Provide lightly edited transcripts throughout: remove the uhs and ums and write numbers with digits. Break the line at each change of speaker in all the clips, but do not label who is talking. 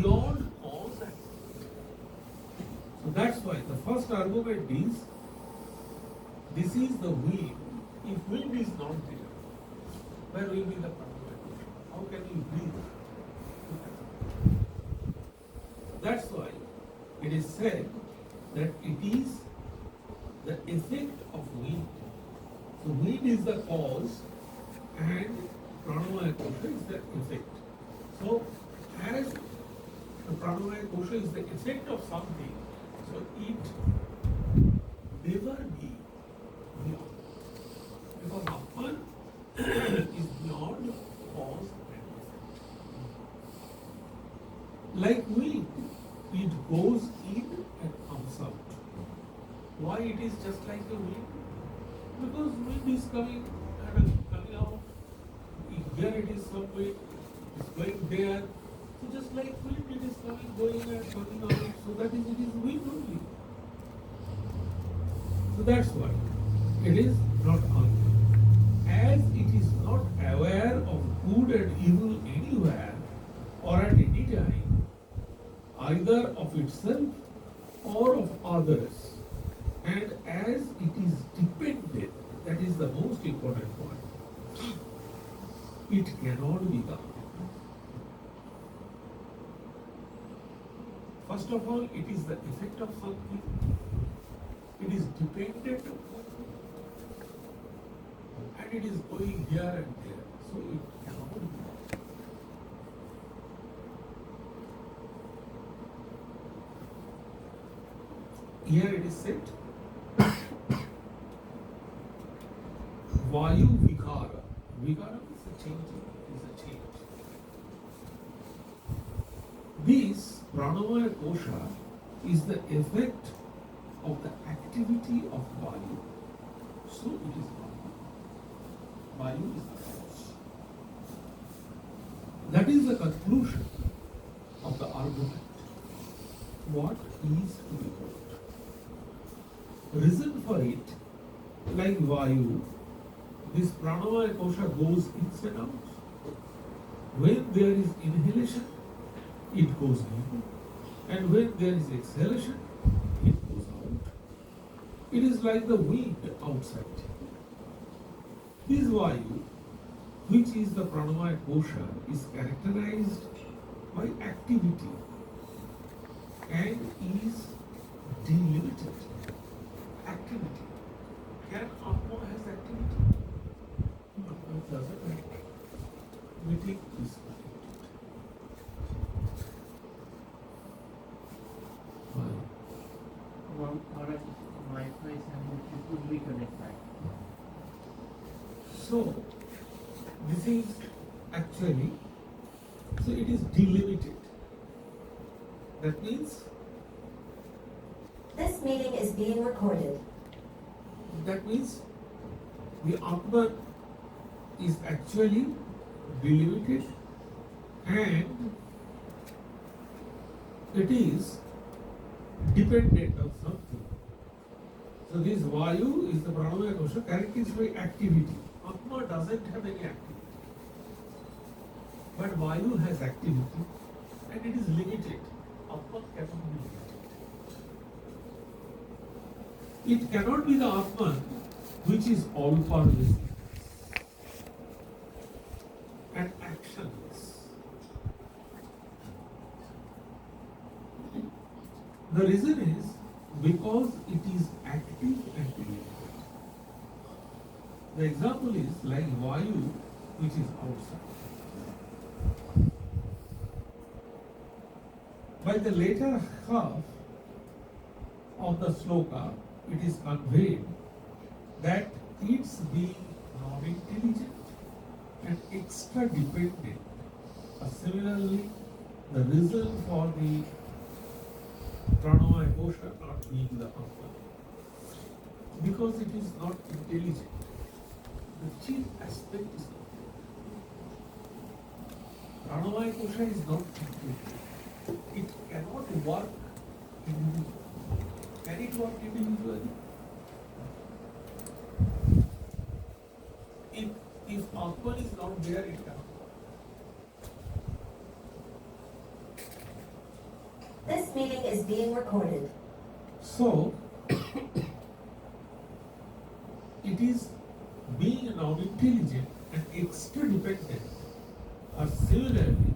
beyond cause and effect. So that's why the first argument is, this is the wind. If wind is not there, where will be the pranamaya? How can you breathe? That's why it is said that it is the effect of wind. So wind is the cause and pranamaya kosha is the effect. So as the pranamaya kosha is the effect of something, so it never be beyond. Because Atman is beyond cause and effect. Like wind, it goes in and comes out. Why it is just like the wind? Because wind is coming and coming out. Here it is some way, it's going there. So just like wind, it is coming, going and coming out. So that is, it is wind only. So that's why it is not unknown. As it is not aware of good and evil anywhere or at any time, either of itself or of others, and as it is dependent, that is the most important point, it cannot be God. First of all, it is the effect of something. It is dependent on something. And it is going here and there. So it cannot be God. Here it is said, Vayu Vikara. Vikara is a change. This pranamaya kosha is the effect of the activity of Vayu. So it is Vayu. Vayu is the cause. That is the conclusion of the argument. What is to be heard? Reason for it, like Vayu, this pranamaya kosha goes inside out. When there is inhalation, it goes in. And when there is exhalation, it goes out. It is like the wind outside. This Vayu, which is the pranamaya kosha, is characterized by activity and is delimited. Activity. Can Atma has activity? Atma doesn't have. Meeting is connected.
Well, my place and you could reconnect back.
So, this is actually, so it is delimited. That means,
This meeting is being recorded.
that means the Atman is actually delimited and it is dependent on something. So this Vayu is the pranamaya kosha characterized by activity. Atma doesn't have any activity. But Vayu has activity and it is limited. Atma cannot be limited. It cannot be the Atman which is all pervasive and actionless. The reason is because it is active and delimited. The example is like Vayu, which is outside. By the later half of the sloka, it is conveyed that its being non-intelligent and extra dependent are similarly the reason for the pranamaya kosha not being the Atman. Because it is not intelligent. The chief aspect is not there. Pranamaya kosha is not intelligent. It cannot work individually. Can it work individually? If Atman is not there, it cannot work.
is being recorded.
So, it is being non-intelligent and extra dependent are similarly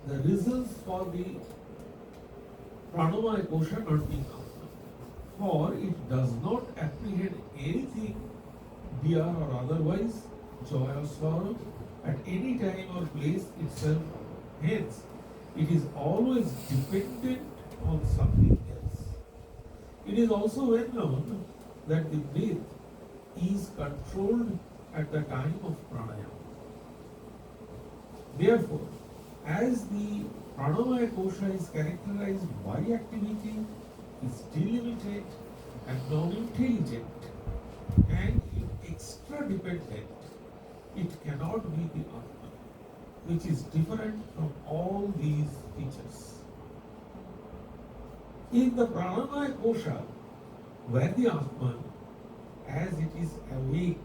the reasons for the pranamaya kosha not being Atman. For it does not apprehend anything dear or otherwise, joy or sorrow, at any time or place itself. Hence, it is always dependent on something else. It is also well known that the breath is controlled at the time of pranayama. Therefore, as the pranamaya kosha is characterized by activity, is delimited and non-intelligent and extra dependent, it cannot be the Atman, which is different from all these features. In the pranamaya kosha, where the Atman, as it is awake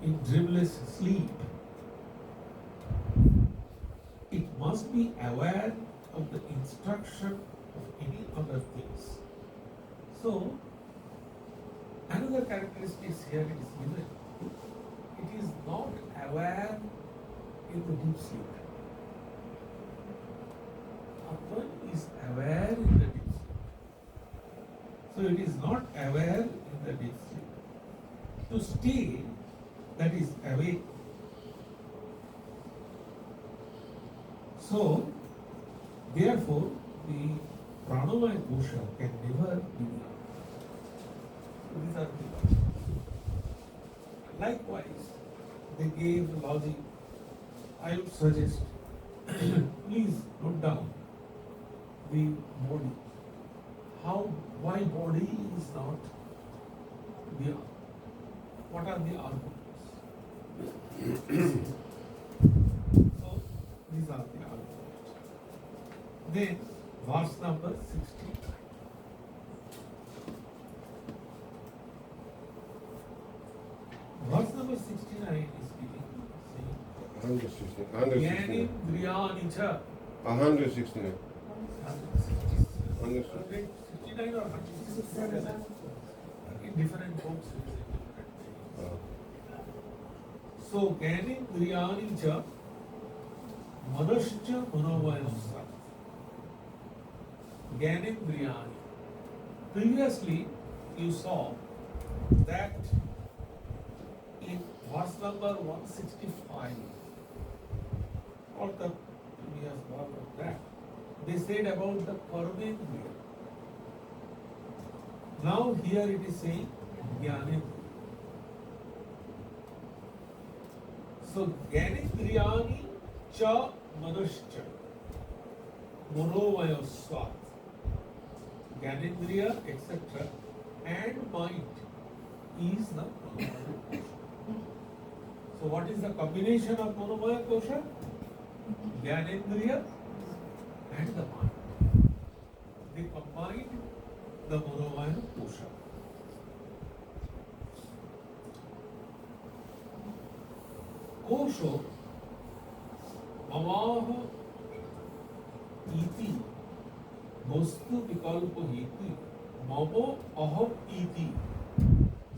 in dreamless sleep, it must be aware of the instruction of any other things. So, another characteristic here it is given. It is not aware in the deep sleep. Atman is aware in the deep sleep. So it is not aware in the deep sleep. To stay, that is awake. So, therefore, the pranamaya kosha can never be the Atman. These are the likewise, they gave the logic. I would suggest, please note down the body. Why body is not the Atman? What are the arguments? So, these are the arguments. Then, verse number 16. Verse number 69 is giving, saying,
169.
Jnanindriyani
169.
69 or 167? In different books, it is in different things. So, Jnanindriyani cha manascha manovayam sat. Jnanindriyani. Previously, you saw that in verse number 165, or the previous part of that, they said about the karmendriya. Now here it is saying jnanendriya. So jnanendriyani cha manascha manovaya swat. Jnanendriya, etc. and mind is the manomaya kosha. So what is the combination of manomaya kosha? Jnanendriya and the mind. They combined the manomaya kosha. Kosho mamaha iti vastu vikalpo iti mamo aham iti.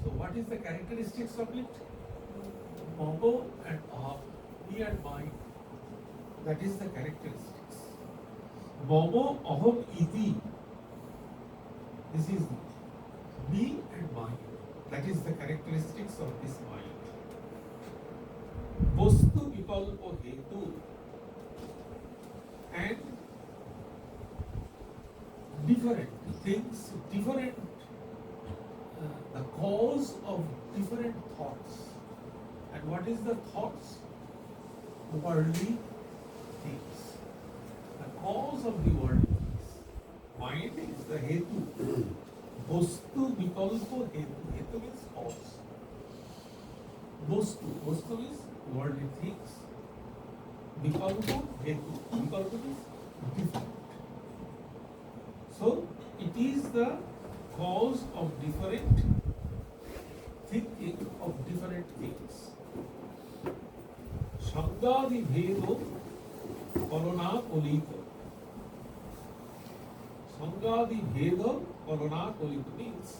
So what is the characteristics of it? Mamo and aham, me and mine. That is the characteristics. Mamo aham iti. This is me and mine. That is the characteristics of this mind. Vastu vikalpo hetu, and different things, different the cause of different thoughts. And what is the thoughts? Worldly things. The cause of the worldly things. Mind is the hetu. Vastu vikalpo hetu. Hetu means cause. Vastu is worldly things. Vikalpo hetu. Vikalpo is different. So, it is the cause of different thinking of different things. Sangadi bhedo korona kolito. Sangadi Bheda Kalana Kolita means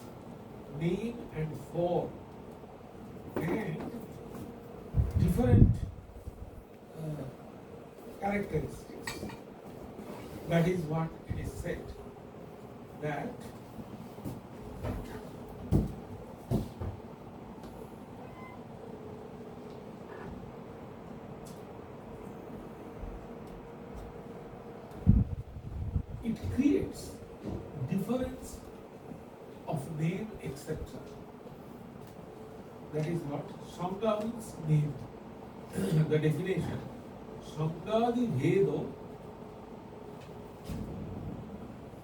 name and form and different characteristics. That is what it is said, that it creates difference of name, etc. That is what Shanga means name. The definition. Shangadi Bhedo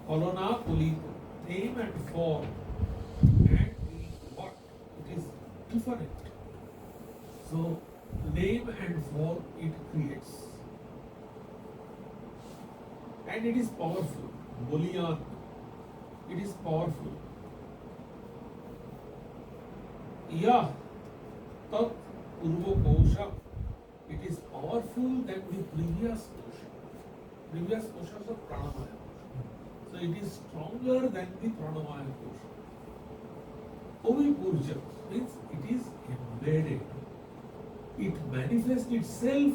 Kalana Kulita, name and form, and what? It is different. So, name and form it creates. And it is powerful. Boliyan. It is powerful. Yah Tat Urva Kosha. It is powerful than the previous kosha. Previous koshas are pranamaya. So it is stronger than the pranamaya kosha. Avipurja means it is embedded. It manifests itself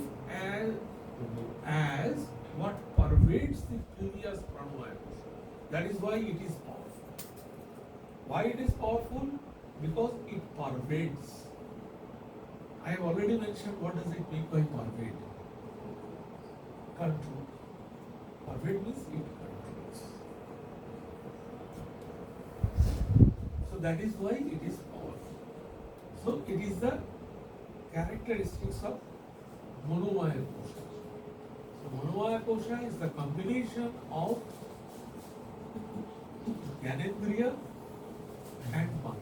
as what pervades the previous pranamaya kosha. That is why it is powerful. Why it is powerful? Because it pervades. I have already mentioned what does it mean by pervade. Control. Pervade means it controls. So that is why it is powerful. So it is the characteristics of Monomaya Kosha. So Monomaya Kosha is the combination of Gyanendriya and mind.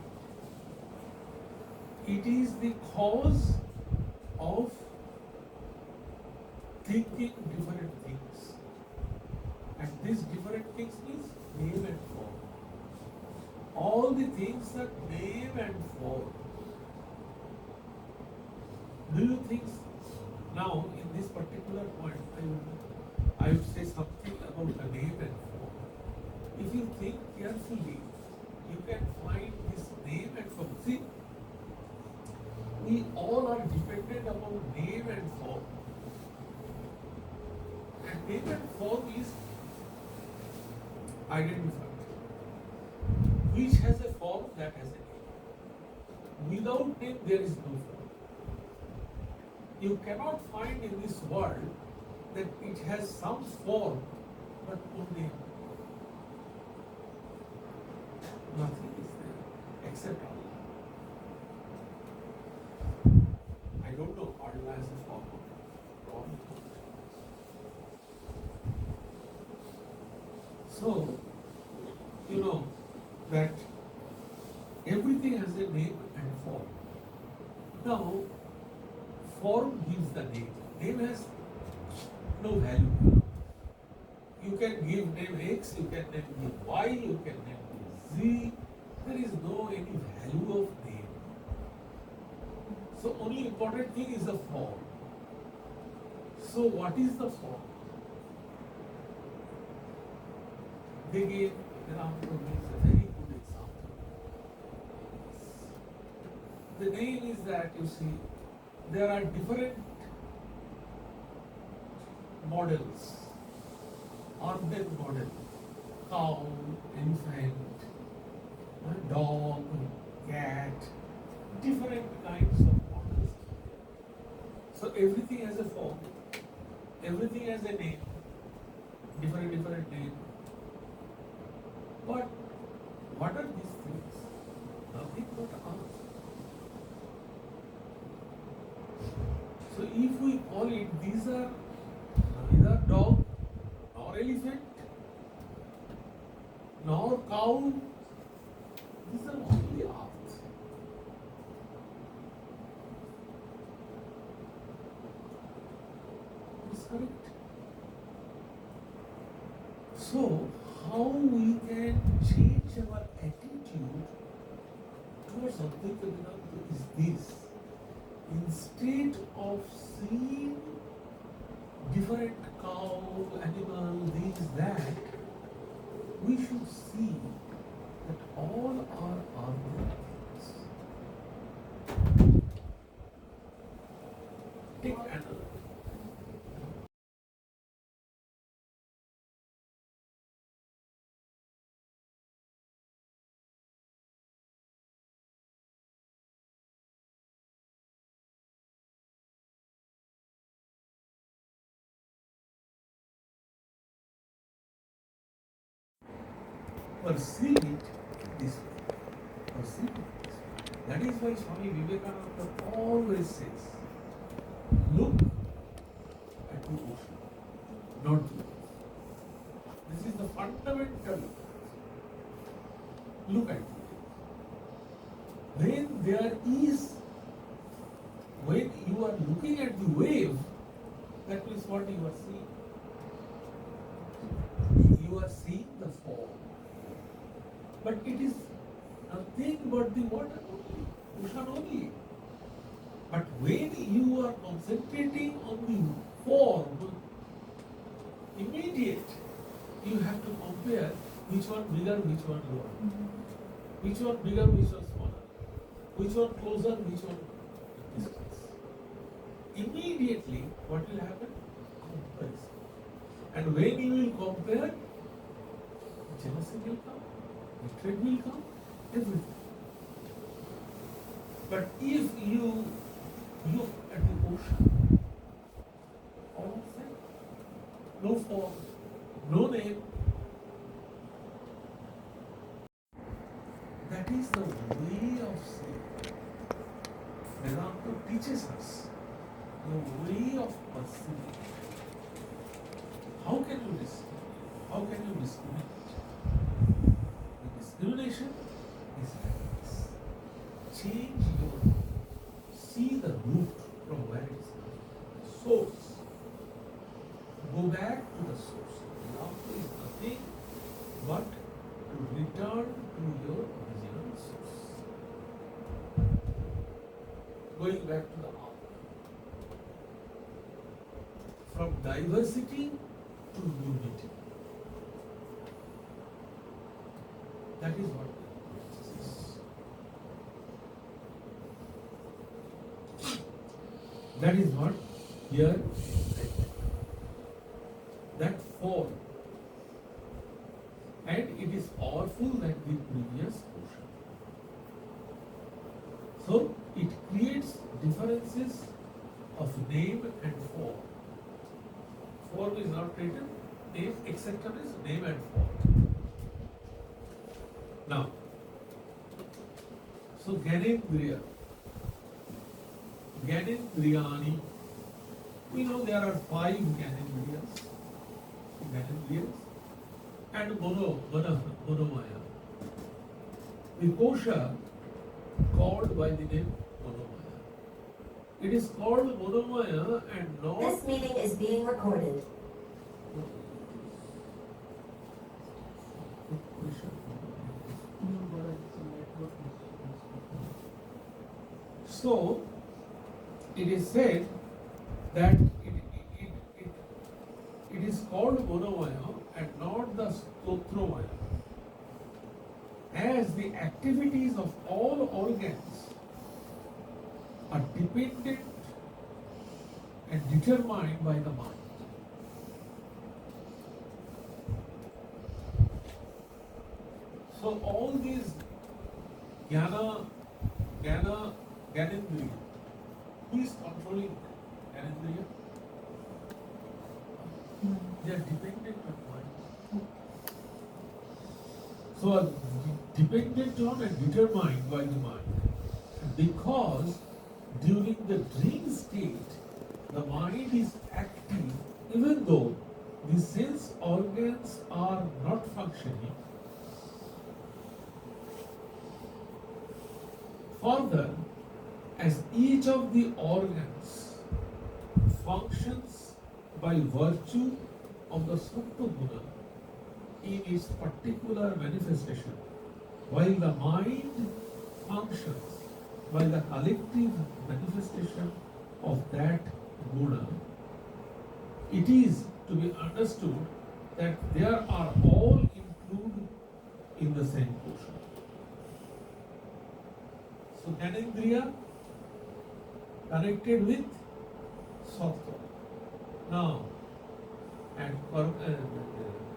It is the cause of thinking different things. And these different things means name and form. All the things that name and form. Do you think now in this particular point I would say something about the name and form. If you think carefully, you can find this name and form. See, we all are dependent upon name and form. And name and form is identified. Which has a form, that has a name. Without name, there is no form. You cannot find in this world that it has some form but no name. Nothing is there except Allah. I don't know Allah has a form. So, you know that everything has a name and form. Now, form gives the name. Name has no value. You can give name X, you can name Y, you can name Z. There is no any value of name. So only important thing is the form. So what is the form? They gave Vedanta is a very good example. The name is that you see there are different models, organ model, cow, infant, dog, cat, different kinds of models. So everything has a form, everything has a name, different name. But what are these things? Nothing but us. So if we call it, these are neither dog, nor elephant, nor cow, these are only earth. Is correct? So, how we can change our attitude towards Advaita Vedanta is this. Instead of seeing different cow, animal, this, that, we should see that all are arguments. Take another. Perceive it this way. Perceive it this way. That is why Swami Vivekananda always says, look at the ocean, not the wave. This is the fundamental. Look at the wave. When you are looking at the wave, that is what you are seeing. You are seeing the fall. But it is nothing but the water only, ocean only. But when you are concentrating on the form, immediate, you have to compare which one bigger, which one lower. Which one bigger, which one smaller. Which one closer, which one distance. Immediately, what will happen? Comparison. And when you will compare, jealousy will come. Hatred will come, everything. But if you look at the ocean, all same, no form, no name, that is the way of seeing. Vedanta teaches us the way of perceiving. How can you discriminate? How can you discriminate? Discrimination is like this. Change your, see the root from where it is coming. Source. Go back to the source. Love is nothing but to return to your original source. Going back to the heart. From diversity to unity. That is what it is. That is what here that form, and it is powerful than the previous ocean. So it creates differences of name and form. Form is not written, name etc. is name and form. Now, so Gyanendriya, Gyanendriyani, we know there are 5 Gyanendriyas, and Monomaya. The kosha called by the name Monomaya. It is called Monomaya and not.
This meeting is being recorded.
So, it is said that it is called Monomaya and not the Stotromaya, as the activities of all organs are dependent and determined by the mind. So all these Gyanendriya, who is controlling Gyanendriya? They are dependent on mind. So are dependent on and determined by the mind. Because during the dream state, the mind is active even though the sense organs are not functioning. Further, as each of the organs functions by virtue of the Sattva Guna in its particular manifestation, while the mind functions by the collective manifestation of that Guna, it is to be understood that there are all included include in the same portion. So Gyanendriya connected with Sattva. Now, and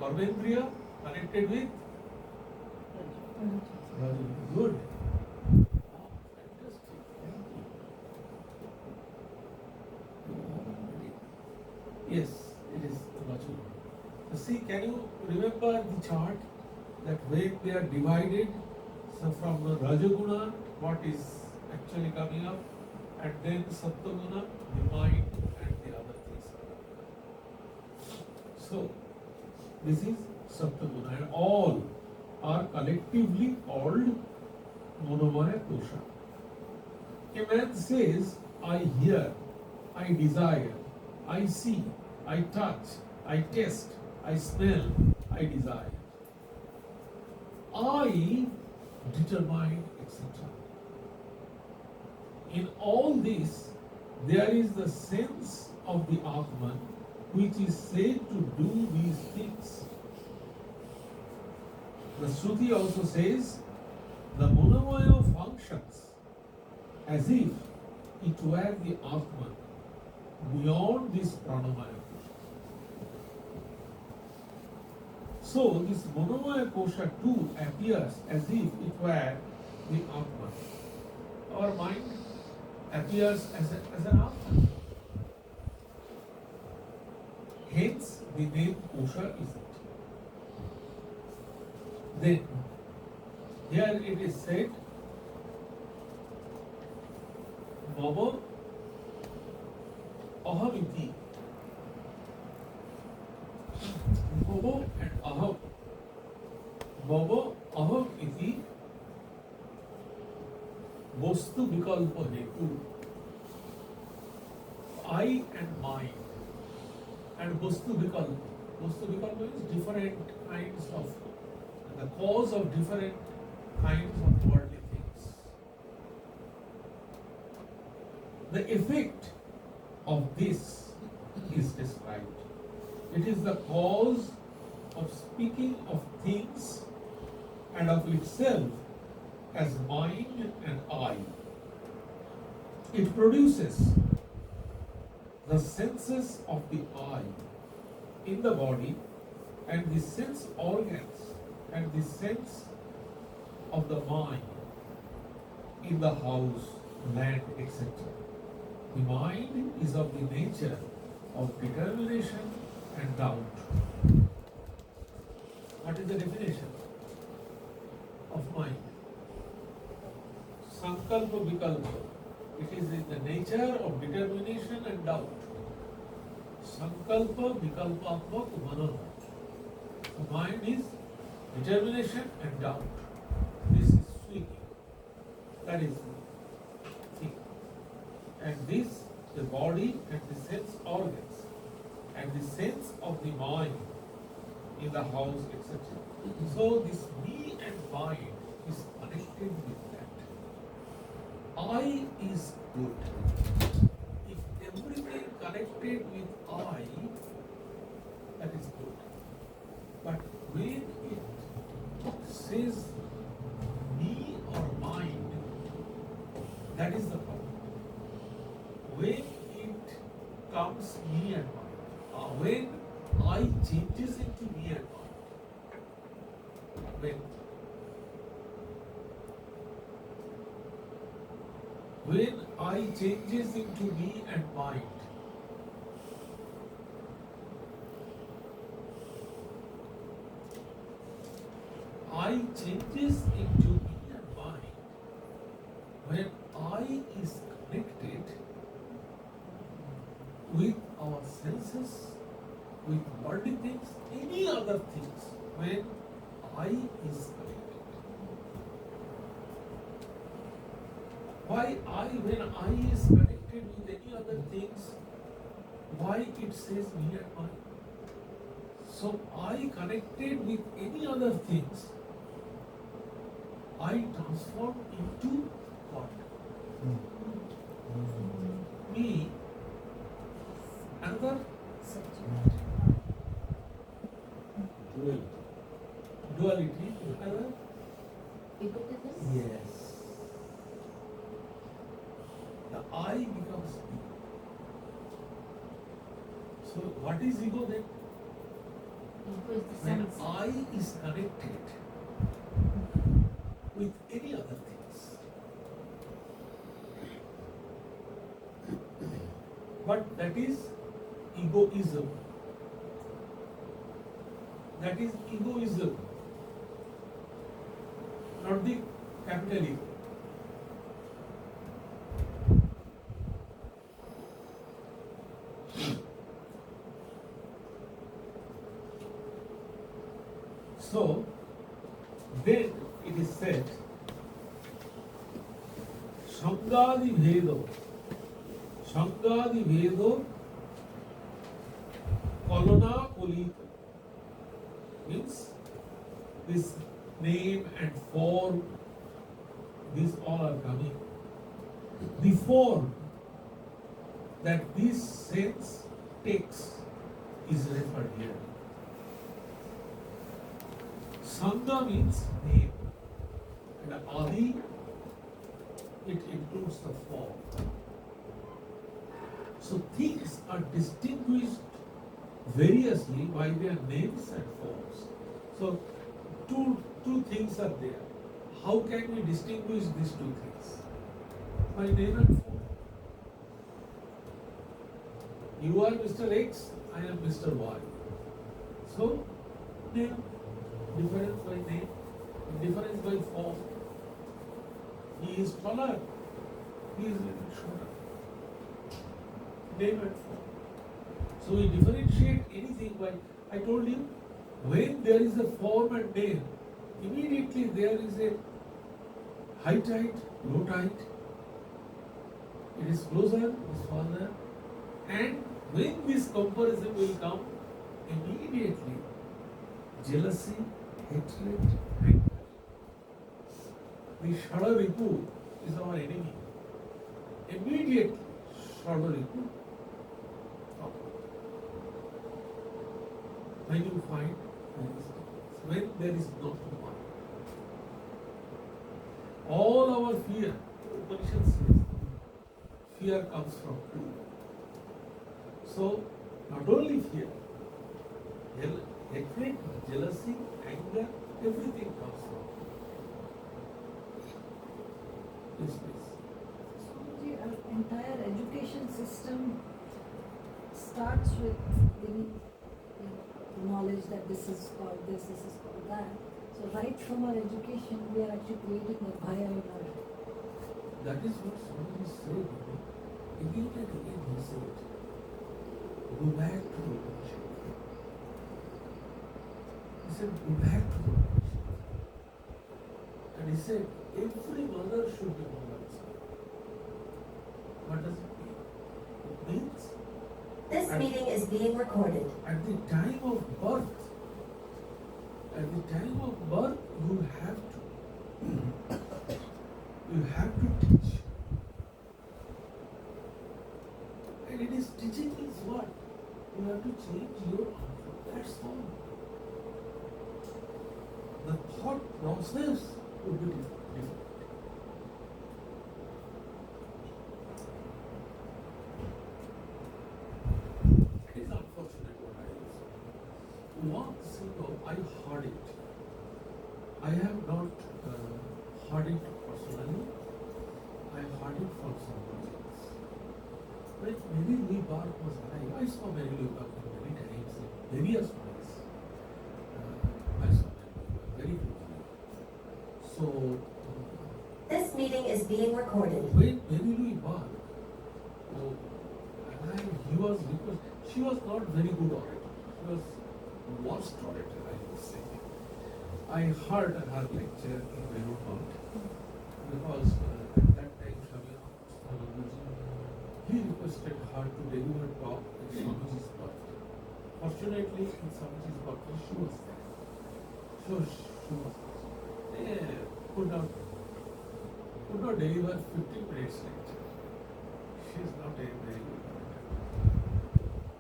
Karmendriya connected with Rajas. Good. Fantastic. Thank you. Yes, it is Rajas. See, can you remember the chart that when they are divided, so from the Rajaguna, what is actually coming up, and then Sattaguna, the mind and the other things. So, this is Sattaguna, and all are collectively called Monomaya Kosha. A man says, I hear, I desire, I see, I touch, I taste, I smell, I desire. I determine, etc. In all this, there is the sense of the Atman which is said to do these things. The Shruti also says, the Monomaya functions as if it were the Atman beyond this Pranamaya. So this Monomaya Kosha too appears as if it were the Atman. Our mind appears as an Atman. Hence the name Kosha is it. Then here it is said, Mama Ahamiti. Mama and Aham. Mama Aham iti Vastu Vikalpa Hetu. I and mine. And Vastu Vikalpa. Vastu Vikalpa is different kinds of, the cause of different kinds of worldly things. The effect of this is described. It is the cause of speaking of things and of itself as mind and I. It produces the senses of the eye in the body and the sense organs and the sense of the mind in the house, land, etc. The mind is of the nature of determination and doubt. What is the definition of mind? Sankalpa Vikalpa. It is in the nature of determination and doubt. Sankalpa Vikalpatmak Mana. The mind is determination and doubt. This is swinging. That is the thing. And this, the body and the sense organs and the sense of the mind in the house, etc. So this me and mind is connected with that. I is good. If everything connected with I, that is good. But when it says me or mind, that is the problem. When it comes me and mind, when I changes into me and mind, when I changes into me and mind, I changes into me and mind when I is connected with our senses, with worldly things, any other things, when I is connected. Why I, when I is connected with any other things, why it says me and mine? So I connected with any other things, I transform into what? Me, another duality.
Egotism?
Yes. The I becomes ego. So what is ego then?
Ego is the
When
sense.
I is connected with any other things. But that is egoism. That is egoism, not the capital ego. So, then it is said, Shangadi Vedo, Kolona Kolita, means this name and form, these all are coming. The form that this sense takes is referred here. Sangha means name, and Adi, it includes the form. So things are distinguished variously by their names and forms. So two things are there. How can we distinguish these two things? By name and form. You are Mr. X, I am Mr. Y. So name, difference by name, difference by form. He is taller, he is a little shorter. Name and form. So we differentiate anything by, I told you, when there is a form and name, immediately there is a high tide, low tide. It is closer, it is farther. And when this comparison will come, immediately jealousy, hatred, anger. The Shadaripu is our enemy. Immediately, Shadaripu. When you find when there is not one. All our fear, Upanishad says, fear comes from two. So, not only fear, hatred, jealousy, anger, everything comes from. Yes, please.
So our entire education system starts with giving knowledge that this is called this is called that. So right from our education, we are actually creating a bhaya in our.
That is what Swami said. Again and again he said, go back to the Upanishad. He said, go back to the Upanishad. And he said, every mother should be mothers. What does it mean? It means
This meeting is being recorded.
at the time of birth, you have to teach. And it is teaching is what? You have to change your outlook. That's all. The thought process would be different. It is unfortunate what I say. Once, I heard it. I have not heard it personally. I heard it from somebody else. When Mary Louis Bark was alive, I saw Mary Louis Bark many times in various ways. I saw Mary Louis Bark very closely. So,
This meeting is being recorded.
when Mary Louis Bark, he was because she was not very good orator. She was worst orator, I would say. I heard her lecture in Vedanta because at that time he requested her to deliver talk at Swamiji's birthday. Fortunately, in Swamiji's birthday, she was there. So she was there. Could not deliver 15 minutes lecture. She is not a very good orator.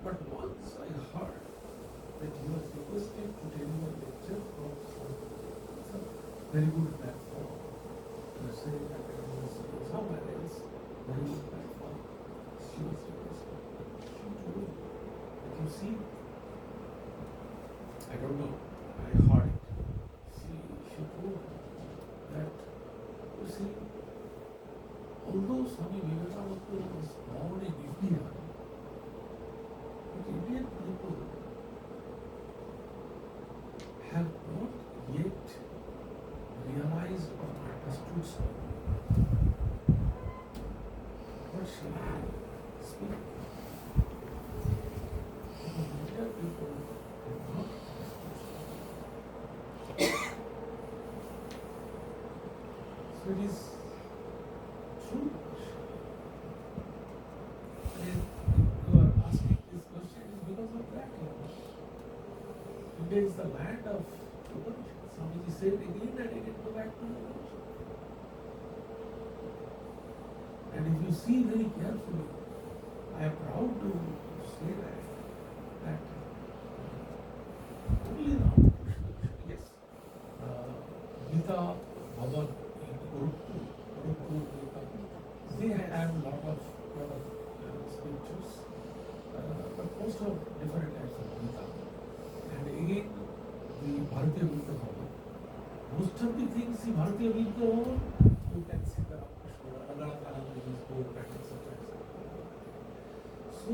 But once I heard that he was requested to deliver lecture from some very good platform. Say that somewhere else, very good platform. She was told that you see, I don't know, I heard it. She told that, you see, although Swami Vivekananda was born in India, but Indian people have not yet realized or understood something. What shall I speak? Because Indian people have not understood something. So it is true. And you are asking this question is because of that. India is the land of Upanishad. Swamiji said again and again, go back to the Upanishad. And if you see very carefully, I am proud to say that only the Upanishad, yes, Gita, Bhavan, Gurukul, they have a lot of scriptures, but most of different types of Gita. And again, the Bharatiya Vidya Bhavan. Most of the things in Bharatiya Vidya Bhavan, you can see the Ramakrishna, Raghunath book, and etc. So,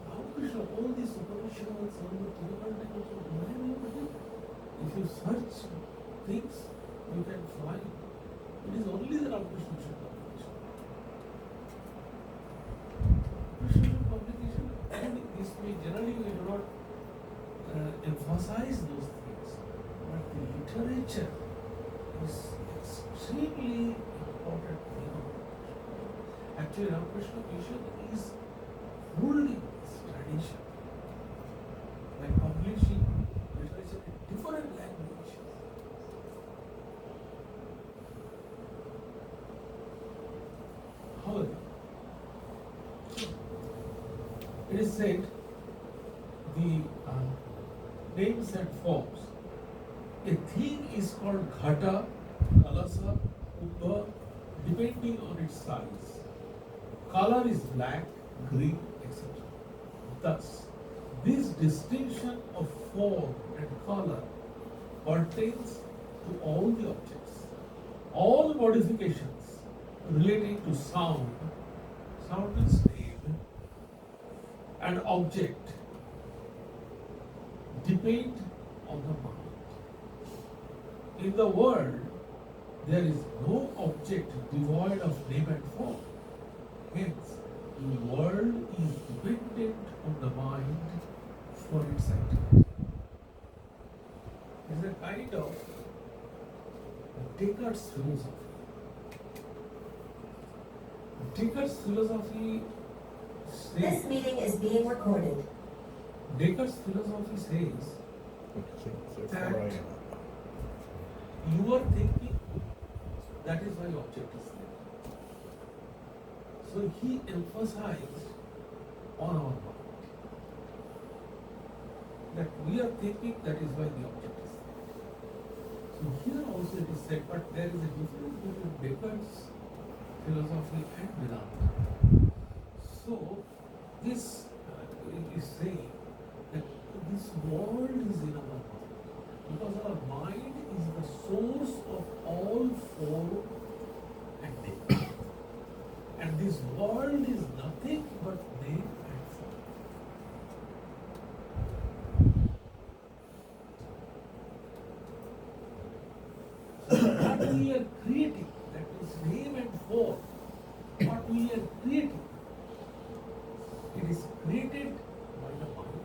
Ramakrishna, all these Upanishads, all the Tiruvannamayi's, why are you doing? If you search things, you can find. It is only the Ramakrishna publication. Ramakrishna publication, and this way generally we do not emphasize those things, but the literature is extremely important. Actually, Ramakrishna Mission is holding this tradition by publishing literature in different languages. However, it is said the names and forms. A thing is called ghata, kalasa, ubba, depending on its size. Color is black, green, etc. Thus, this distinction of form and color pertains to all the objects. All modifications relating to sound is name, and object depend on the mind. In the world, there is no object devoid of name and form. Hence, the world is dependent on the mind for its activity. It is a kind of Descartes' philosophy. Descartes' philosophy
This
says,
meeting is being recorded.
Descartes' philosophy says that you are thinking, that is why object is there. So he emphasized on our mind that we are thinking, that is why the object is there. So here also it is said, but there is a difference between Descartes' philosophy and Vedanta. So this is saying that this world is in our mind, because our mind is the source of all form and name. And this world is nothing but name and form. So what we are creating, that is name and form, what we are creating, it is created by the mind.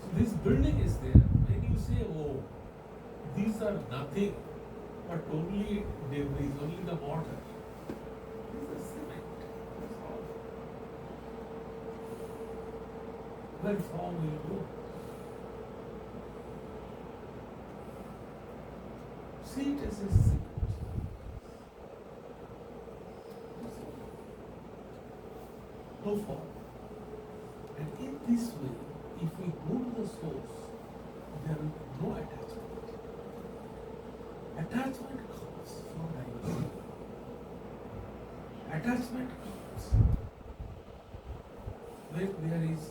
So this building is there. When you say, oh, these are nothing, but only debris, only the mortar. This is cement. That's all. Where form will you go? See it as a cement. No form. And in this way, if we go to the source, there will be no attachment. Attachment comes from diversity. Attachment comes when there is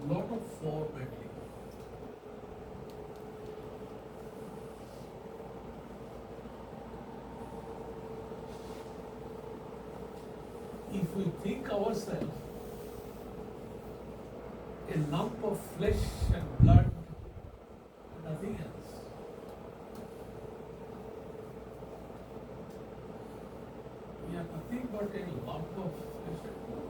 lot of form and life. If we think ourselves a lump of flesh and blood, nothing else, we are nothing but a lump of flesh and blood.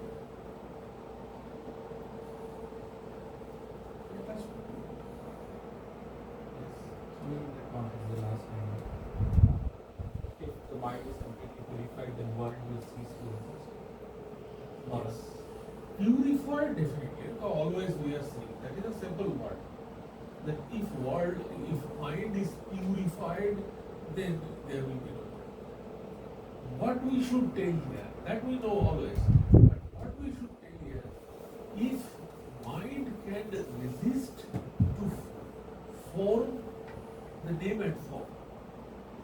Attachment.
Yes. In the context, the last time, if the mind is completely purified, then world will cease to exist.
Yes. Purified, definitely. Always we are saying that is a simple word. That if mind is purified, then there will be no mind. What we should tell here, that we know always. But what we should tell here, if mind can resist to form the name and form,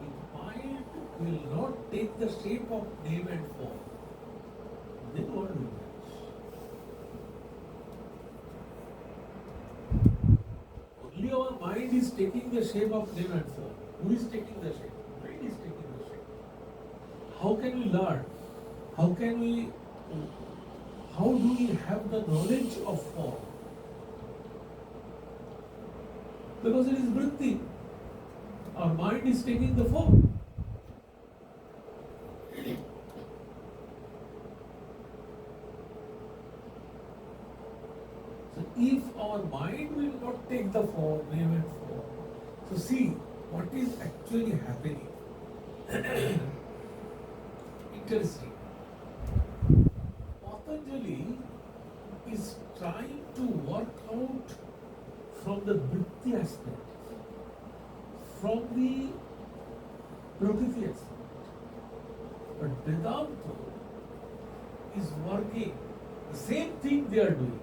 if mind will not take the shape of name and form, then what will vanish? Only our mind is taking the shape of name and form. Who is taking the shape? Mind is taking the shape. How can we learn? How do we have the knowledge of form? Because it is vritti. Our mind is taking the form. So if our mind will not take the form, name and form, so see what is actually happening. Interesting. Patanjali is trying to work out from the vritti aspect, from the prakriti aspect. But Vedanta is working, the same thing they are doing,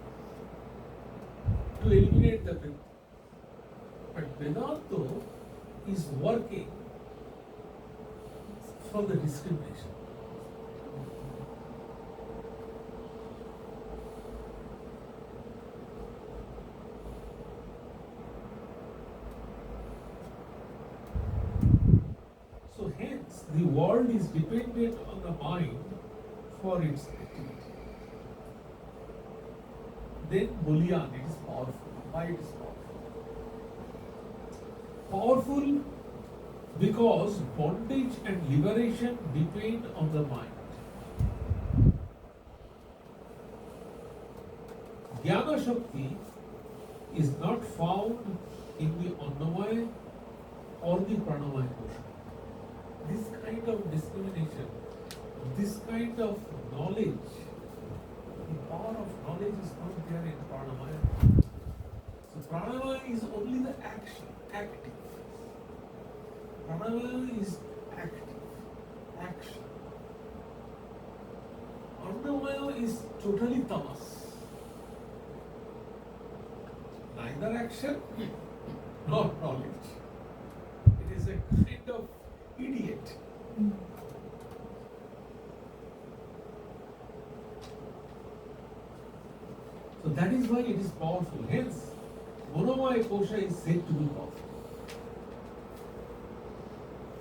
to eliminate the vritti. But Vedanta is working from the discrimination. So hence the world is dependent on the mind for its activity. Then Bullion, it is powerful. Why it is powerful? Powerful because bondage and liberation depend on the mind. Jnana Shakti is not found in the Annamaya or the Pranamaya portion. This kind of discrimination, this kind of knowledge, the power of knowledge is not there in Pranamaya. So Pranamaya is only the action, active. Pranamaya is active, action. Annamaya is totally tamas. Neither action nor knowledge. It is a kind of idiot. So that is why it is powerful. Hence, Monomaya Kosha is said to be powerful.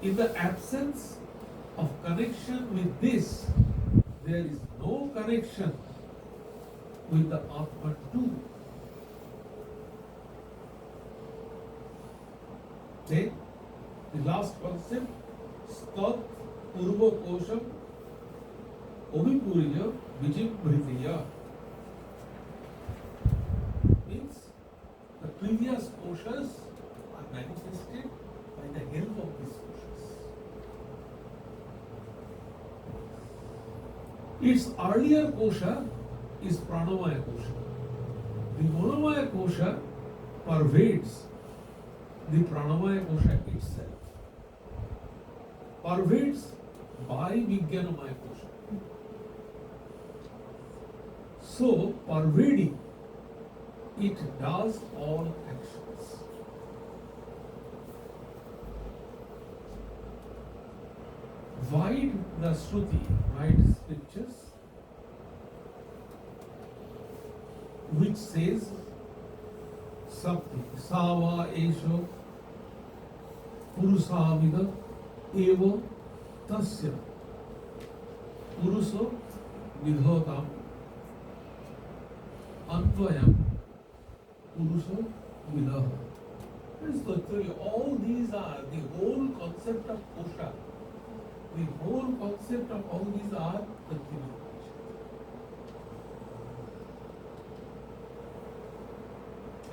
In the absence of connection with this, there is no connection with the Atman too. Then, the last concept, Stat Purva Kosham Obipuriya Vijimbritiya, means the previous koshas are manifested by the help of these koshas. Its earlier kosha is Pranamaya Kosha. The Monomaya Kosha pervades the Pranamaya Kosha itself. Pervades by Vijnanamaya Kosha. So, pervading it does all actions. Wide the Shruti, wide scriptures, which says something. Sava esho purusavida eva tasya puruso vidhotam antvayam puruso vidaha. All these are the whole concept of kosha. The whole concept of all these are Tattva.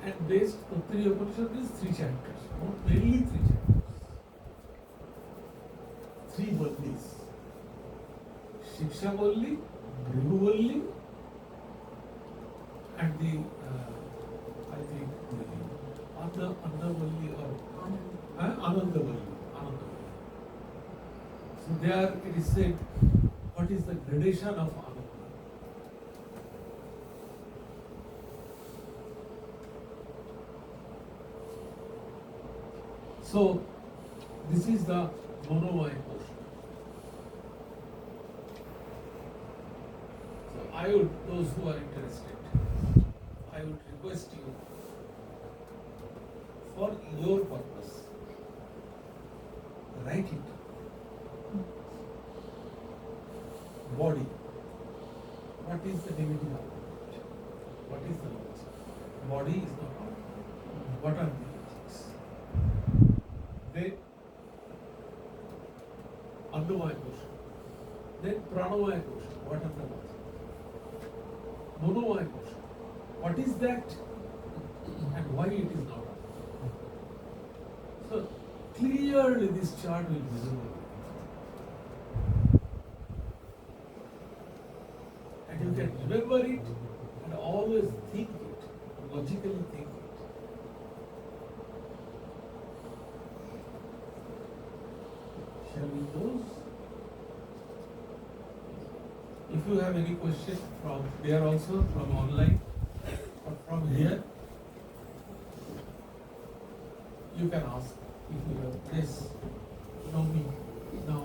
And based Tattva Upanishad is 3 chapters, not mainly 3 chapters. 3 Vallis. Shiksha Valli, Bhrigu Valli, and the, I think, Anna Valli or Ananda Valli. So there it is said, what is the gradation of Ananda? So this is the monomaya portion. So I would, those who are interested, I would request you, for your purpose, write it. Body. What is the negative argument? What is the logic? Body is not argument. What are the logics? Then Annamaya kosha. Then Pranamaya kosha. What are the logics? Monomaya kosha. What is that and why it is not argument? So clearly this chart will be visible. You can remember it and always think it, logically think it. Shall we close? If you have any question from there also, from online or from here, you can ask. If you have yes, know me, now.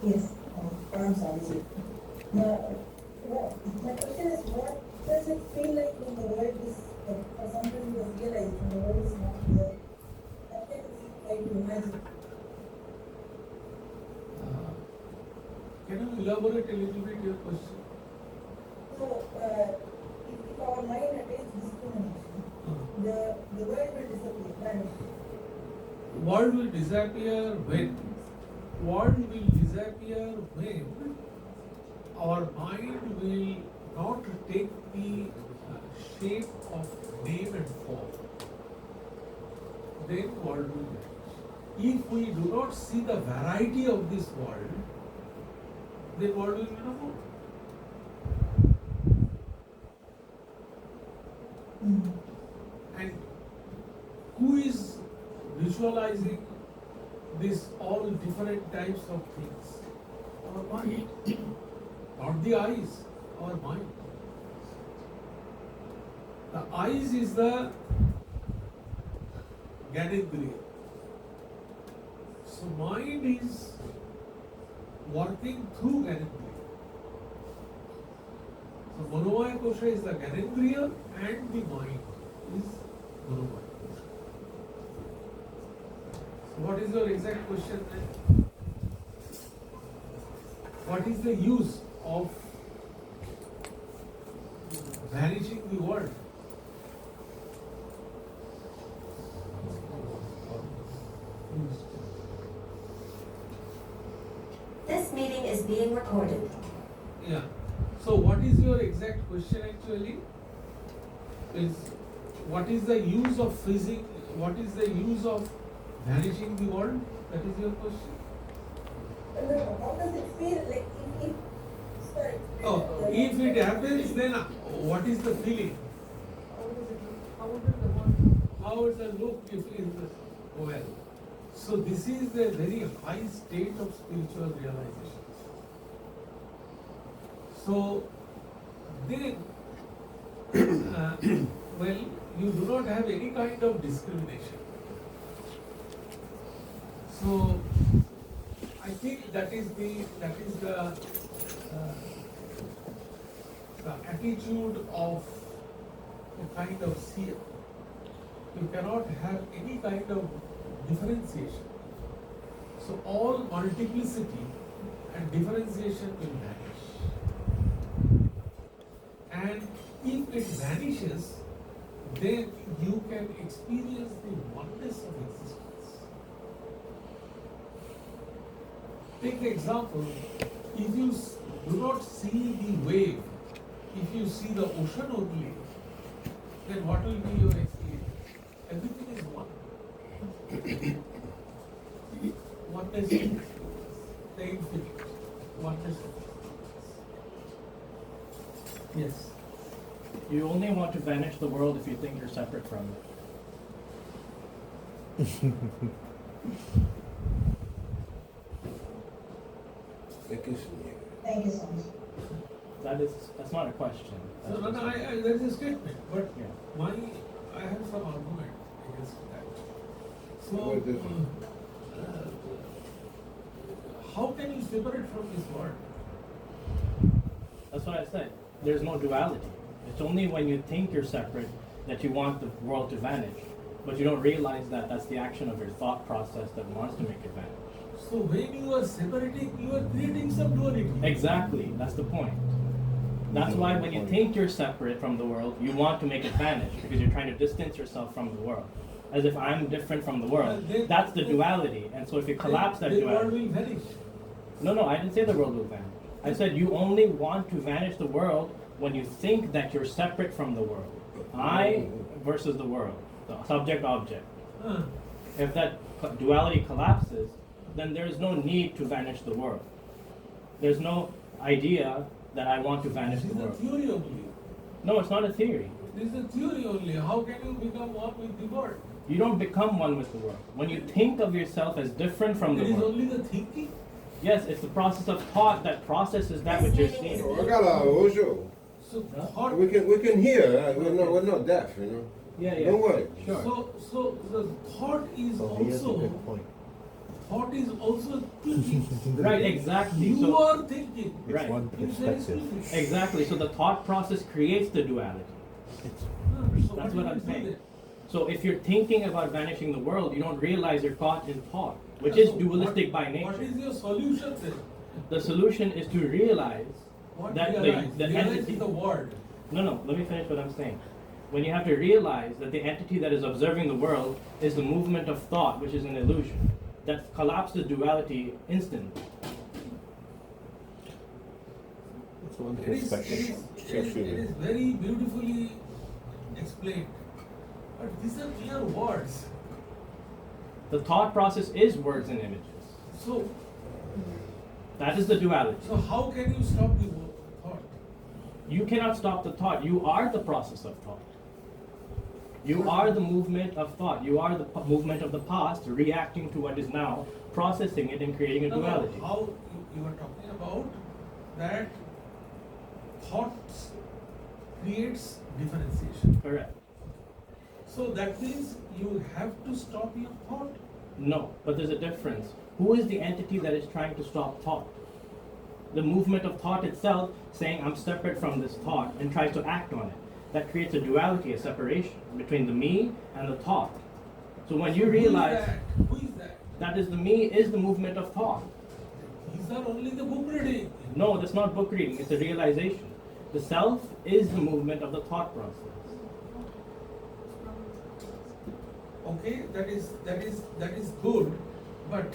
Yes, I'm sorry. My question is, what does it feel like when the world is, for some reason you realize when the world is not there? What can it feel like to imagine?
Can you elaborate a little bit your question?
So, if our mind attains discrimination, the world will disappear, vanish.
World will disappear when? World will disappear when our mind will not take the shape of name and form. Then world will vanish. If we do not see the variety of this world, then world will be no more. And who is visualizing this all different types of things? Our mind. Not the eyes, our mind. The eyes is the Gyanendriya. So mind is working through Gyanendriya. So Manomaya Kosha is the Gyanendriya and the mind is Manomaya Kosha. So what is your exact question then? What is the use of vanishing the world?
This meeting is being recorded.
Yeah. So what is your exact question actually? Is what is the use of freezing? What is the use of vanishing the world? That is your question?
How does it feel like if sorry.
Oh, if it happens, then what is the feeling? How does it look if it is well? So this is a very high state of spiritual realization. So then well, you do not have any kind of discrimination. So, I think that is the attitude of a kind of seer. You cannot have any kind of differentiation. So all multiplicity and differentiation will vanish. And if it vanishes, then you can experience the oneness of existence. Take the example, if you do not see the wave, if you see the ocean only, then what will be your experience? Everything is one. Oneness of existence, the infinite, oneness of existence. Yes.
You only want to vanish the world if you think you're separate from it.
Thank you, Swami.
Thank you so much.
That's not a question.
So, no, there is a statement, but
Yeah.
I have some argument against that. So,
What is it?
how can you separate from this world?
That's what I said. There's no duality. It's only when you think you're separate that you want the world to vanish. But you don't realize that that's the action of your thought process that wants to make it vanish.
So when you are separating, you are creating some duality.
Exactly. That's the point. That's why when you think you're separate from the world, you want to make it vanish because you're trying to distance yourself from the world. As if I'm different from the world. That's the duality. And so if you collapse that
the world
duality...
will vanish.
No, I didn't say the world will vanish. I said you only want to vanish the world when you think that you're separate from the world. I versus the world, the subject-object.
Uh,
If that duality collapses, then there is no need to vanish the world. There's no idea that I want to vanish
this
the
is a
world.
theory only.
No, it's not a theory.
This is a theory only. How can you become one with the world?
You don't become one with the world. When you think of yourself as different from
It
the
is
world.
only the thinking.
Yes, it's the process of thought that processes that which you're seeing.
Oh, I got a Osho.
So
Huh?
thought.
We can hear. We're not deaf, you know.
Yeah.
Don't worry.
Sure.
So the thought is also thinking.
Right, exactly.
You
So,
are thinking.
right.
one
You say it's
perspective.
thinking.
Exactly. So the thought process creates the duality.
So
That's
do
what I'm
you do
saying.
then?
So if you're thinking about vanishing the world, you don't realize you're caught in thought, which is
So
dualistic by
What
nature.
is your solution then?
The solution is to realize
What
that
realize?
the
Realize
entity.
is the word.
No, let me finish what I'm saying. When you have to realize that the entity that is observing the world is the movement of thought, which is an illusion, that collapses duality instantly.
It's one
It is
perspective.
very beautifully explained. But these are mere words.
The thought process is words and images.
So
That is the duality.
how can you stop the thought?
You cannot stop the thought. You are the process of thought. You are the movement of thought. You are the movement of the past reacting to what is now, processing it and creating a
No,
duality.
how you are talking about that thoughts creates differentiation.
Correct.
So that means you have to stop your thought.
No, but there's a difference. Who is the entity that is trying to stop thought? The movement of thought itself saying I'm separate from this thought and tries to act on it. That creates a duality, a separation between the me and the thought. So when you realize
Who is that?
that is the me is the movement of thought.
These are only the book reading.
No, that's not book reading, it's a realization. The self is the movement of the thought process.
Okay, that is good, but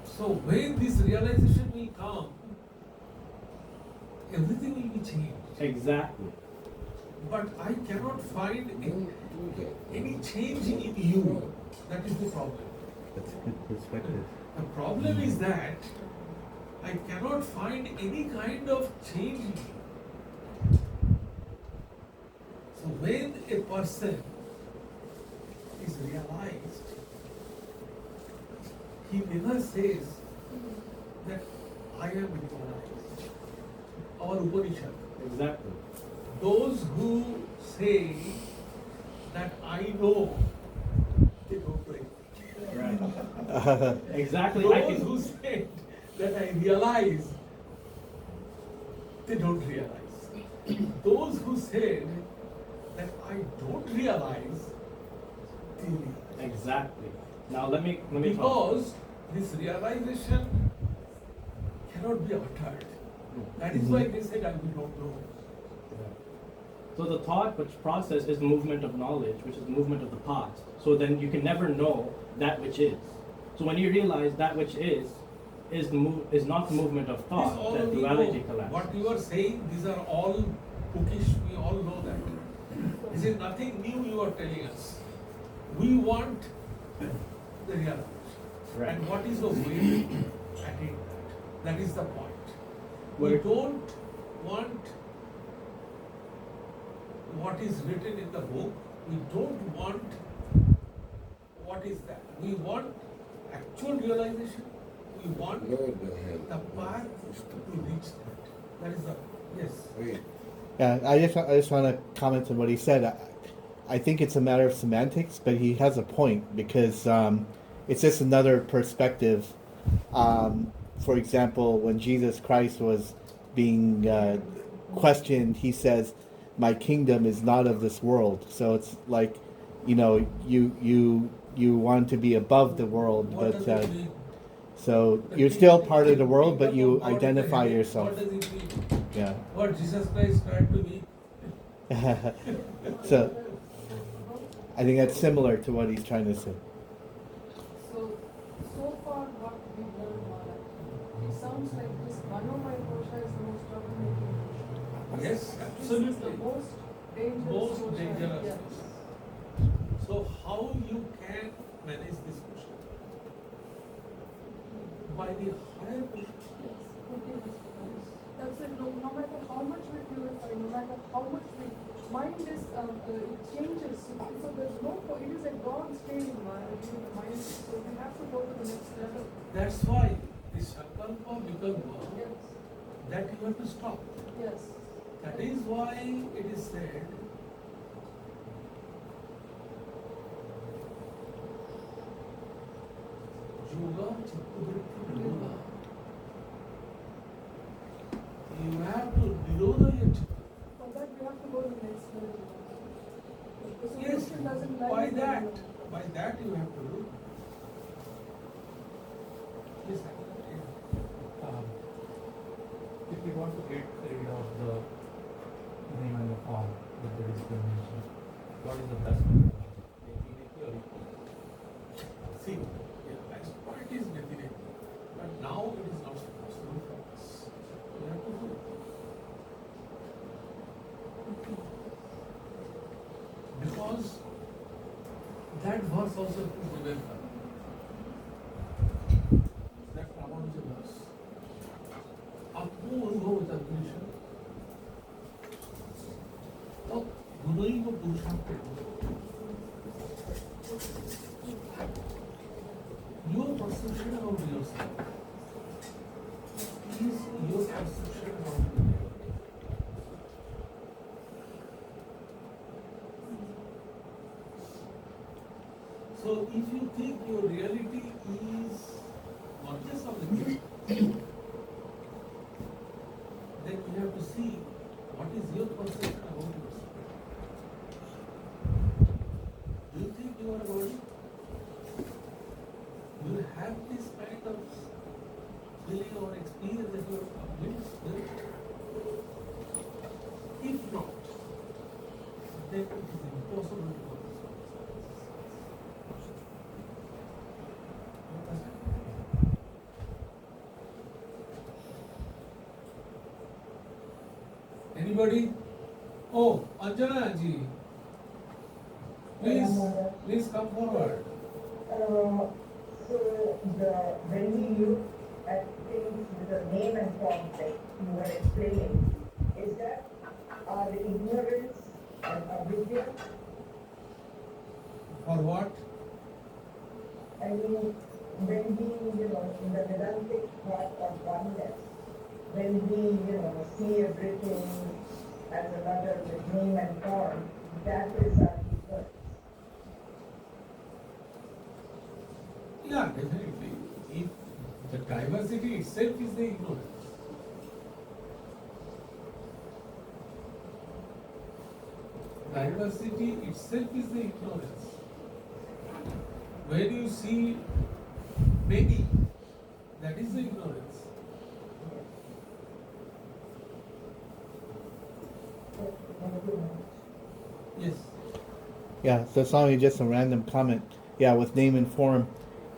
so when this realization will come, everything will be changed.
Exactly.
But I cannot find any change in you. That is the problem.
That's a good perspective.
The problem is that I cannot find any kind of change in you. So when a person is realized, he never says that I am realized. Our Upanishad.
Exactly.
those who say that I know, they don't know it.
Right. Exactly. I
Those
can,
who say that I realize, they don't realize. Those who said that I don't realize, they realize.
exactly. Now let me talk.
Because this realization cannot be uttered. That is why they said I do not know.
So the thought which process is movement of knowledge, which is movement of the past. So then you can never know that which is. So when you realize that which is not the movement of
This
thought,
all
that
we
duality
know.
collapses.
What you are saying, these are all bookish, we all know that. This is nothing new you are telling us. We want the realization.
Right.
And what is the way to attain that? That is the point. We
Where-
don't want what is written in the book. We don't want what is that. We want actual realization. We want
Lord, the hand.
the path to reach that. That is the, yes.
Wait.
Yeah, I just want to comment on what he said. I think it's a matter of semantics, but he has a point because it's just another perspective. For example, when Jesus Christ was being questioned, he says, "My kingdom is not of this world." So it's like, you want to be above the world,
What
but
does it mean?
so
The
you're still
kingdom-
part of the world, but
kingdom
you
of God in the
identify
heaven.
yourself.
What does it mean?
Yeah.
What Jesus Christ tried to be?
So I think that's similar to what he's trying to say.
So far what we learned, Maharaj, it sounds like this Manomaya kosha is the most troublemaking kosha.
Yes,
This is the
absolutely.
most dangerous
Most
kosha.
dangerous.
Yes.
So how you can manage this question? By the higher question.
Yes. Okay, Mr. Paris. That's it. No matter how much we purify, no matter how much we mind is it changes. So there's no it is a God state in the mind. So we have to go to the next level.
That's why the Sankalpa Vikalpa,
Yes.
that you have to stop.
Yes.
That is why it is said, Yoga Chittavritti Yoga. You have to nirodha your chitta.
For that we have to go to the next level. The
Yes,
solution doesn't lie
by
in the
that,
middle.
by that you have to do. Yes, sir.
If we want to get rid of the name and the form with the discrimination, what is the best way? Infinity or equality?
See, the best part is definitely, but now it is not possible for us. We have to do it. Because that verse also is Viveka. That Ramanuja verse. Apno anubhav jagdisha. So, gunaiva purushartha. Your perception about yourself is your perception about the reality. So if you think your reality is conscious of the gift, then you have to see what is your perception about yourself. Do you think you are a body? Do you have this kind of feeling or experience that you are a complete spirit? If not, then it is impossible to go. Anybody? Oh, Anjana ji. Please come forward.
So when we look at things with a name and form, like you were explaining, is that our ignorance and avidya?
For what?
I mean, when we, in the Vedantic part of oneness, when we, see everything as another with name and form, that is our ignorance.
Yeah, definitely. If the diversity itself is the ignorance. Diversity itself is the ignorance. When you see many, that is the ignorance. Yes.
Yeah, so Swami, just a random comment. Yeah, with name and form.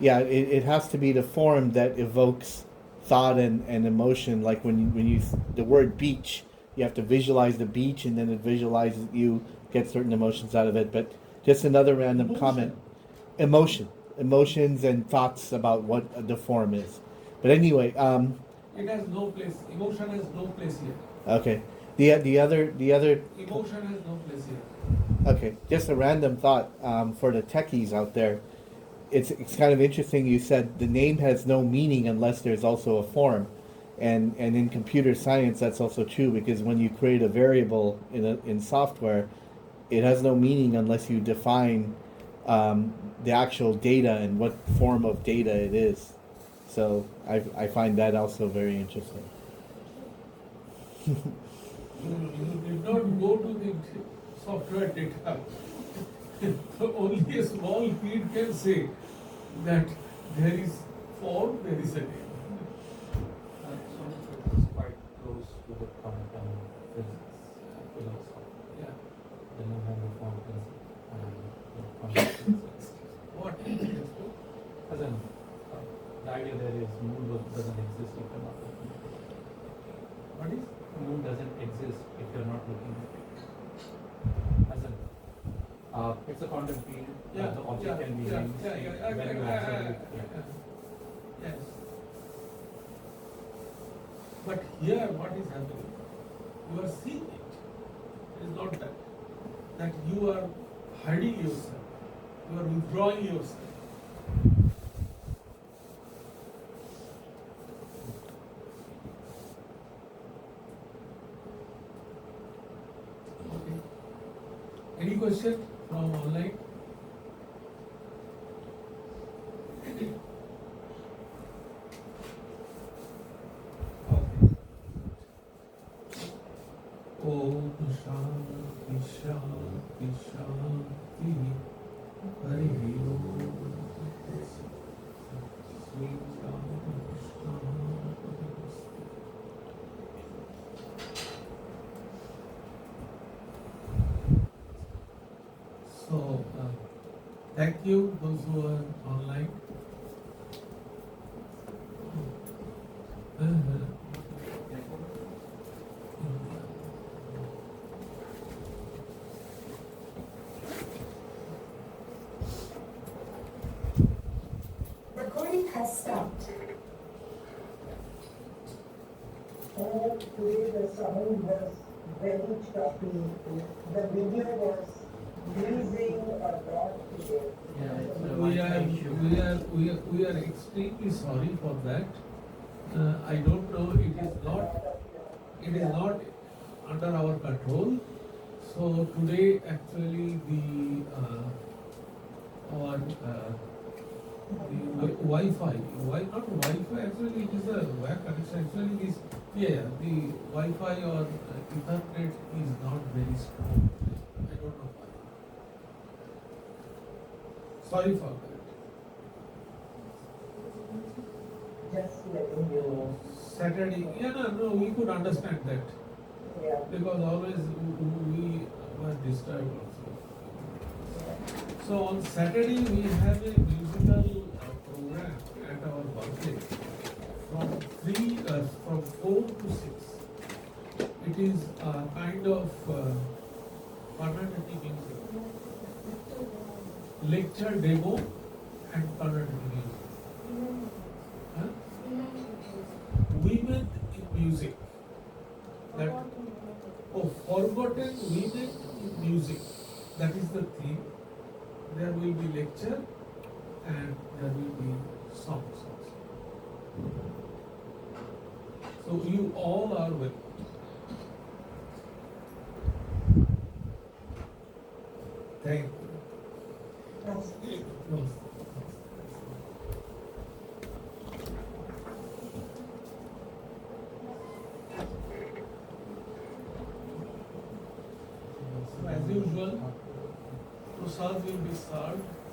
Yeah, it has to be the form that evokes thought and emotion. Like when you the word beach, you have to visualize the beach, and then it visualizes you get certain emotions out of it. But just another random comment. Emotions and thoughts about what the form is. But anyway,
It has no place. Emotion has no place here.
okay. The other
Emotion has no place here.
okay, just a random thought for the techies out there. It's kind of interesting. You said the name has no meaning unless there's also a form, and in computer science that's also true, because when you create a variable in software, it has no meaning unless you define the actual data and what form of data it is. So I find that also very interesting.
You did not go to the software data. Only a small kid can say that there is form, there is a name.
So it's quite close to the quantum physics philosophy.
Yeah.
The no matter form principle and the quantum physics.
What is it?
As in, the idea there is moon doesn't exist if you're not looking at it.
What is?
Moon doesn't exist if you're not looking at it. As in, it's a quantum field.
Yeah,
The object
yeah,
can be
yeah,
used
yeah, yeah,
when you observe it. Yeah.
Yes. But here what is happening? You are seeing it. It is not that you are hiding yourself. You are withdrawing yourself. Okay. Any question from online? Om Shanti Shanti Shanti Hari Om Sri So, thank you those who are online.
Recording has stopped.
Today the sound was very choppy. The video was freezing a lot today.
Yeah, it's a
We
Wi-Fi issue.
we are extremely sorry for that. I don't know. It is not under our control. So today actually the Wi-Fi, not Wi-Fi. Actually, it is a WAC connection. Actually, this the Wi-Fi or Ethernet is not very strong. I don't know why. Sorry for that.
Just letting you know.
Saturday, no, we could understand that
Yeah.
because always we were disturbed also. So on Saturday we have a musical program at our Berkeley from 4 to 6. It is a kind of Carnatic music, lecture demo and Carnatic music. Huh? Women in music. Forgotten women in music. That is the theme. There will be lecture and there will be songs also. So you all are welcome. Thank you.
Namaste.
Namaste. So as usual, prasad will be served.